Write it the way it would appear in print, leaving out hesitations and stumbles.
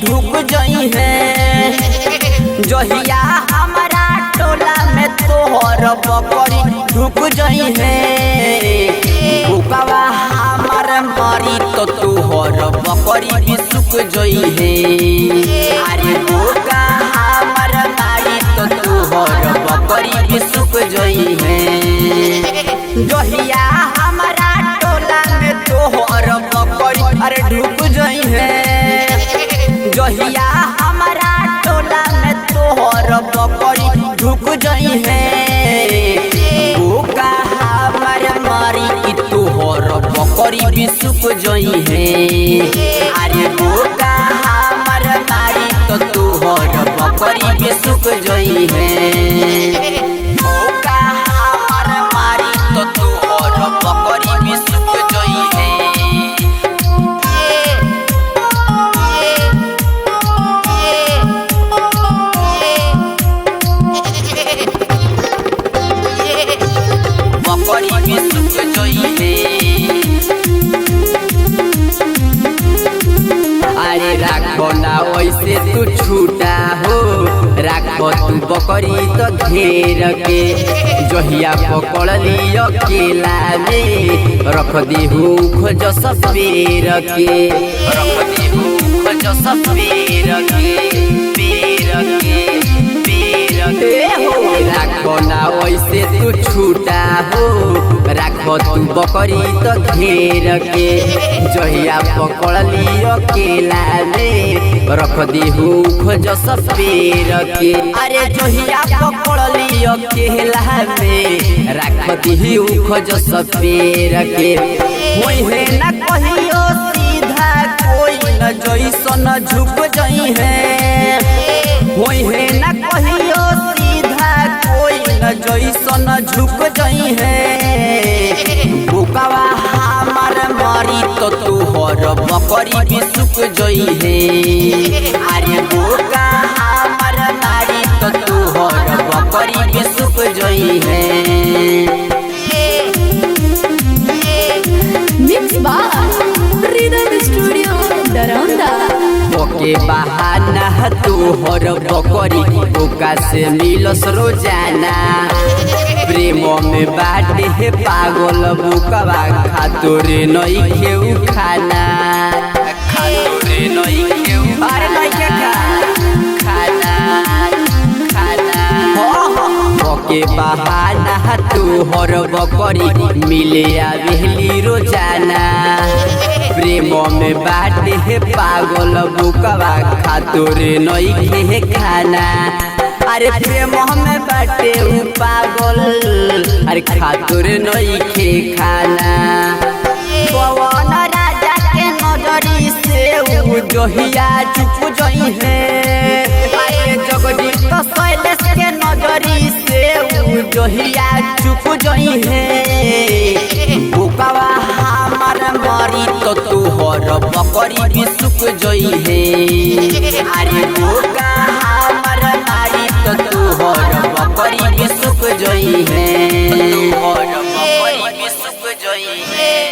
ढुक जई है। जहिया हमारा टोला में तोहर बकरी ढुक जई है। भूकवा हमार मरी तो तोहर बकरी भी सुख जई है। अरे भूका हमार मारी तो तोहर बकरी भी सुख जई है। जहिया हमारा टोला में तोहर बकरी अरे ढुक जई है। जहिया हमारा टोला में तोहर बकरी ढुक जई है। भूका हमार मारी की तोहर बकरी भी सुख जई है। अरे भूका हमार मारी तो तोहर बकरी भी सुख जई है। भूका हमार मारी तो तोहर बकरी भी सुख जई है। बकरी भी सुख जई है। अरे राखो ना वैसे तू छूटा हो, राखो तू बकरी तो घेर के। जहिया पकड़ लियो केला में रख देहू खोज सपेर के। रख देहू खोज सपेर के, पेर के, पेर के। राखो ना वैसे तू छूटा हो, राखो तू बकरी तो घेर के। जहिया पकड़ लियो केला में रख देहू खोज सपेर के। अरे जहिया पकड़ लियो केला में रख देहू खोज सपेर के। होई ना कहियो सीधा कोई न जैसन झुक जई है। होई ना कहियो सीधा कोई न जैसन झुक जई है। भूकवा हमार मरी तो तोहर बकरी भी सुख जई है। अरे भूका हमार मारी तो तोहर बकरी भी सुख जई है। मिक्स बार रिदम स्टूडियो दरौंदा। ओके बहाना तोहर बकरी भूका से मिलस रोजाना। प्रेम में बाटे है पागल भूकवा खातोरे नई खेऊ खाना। खातोरे नई खेऊ अरे नई के खाना खाना। ओके बहाना तोहर बकरी मिले आवेली रोजाना। प्रेम में बाटे है पागल भूकवा खातोरे नई खे खाना। अरे प्रेम में बाटे पागल अरे खातोरे नई खे खाना। पवन राजा के नजरी से जहिया चुप जई है। अरे जगदीश शैलेश के नजरी से जहिया चुप जई है। भूकवा हमार मरी तो तोहर बकरी भी सुख जई है। अरे भूका हमार मारी तो तोहर बकरी भी सुख जई है। तोहर बकरी भी सुख जई है।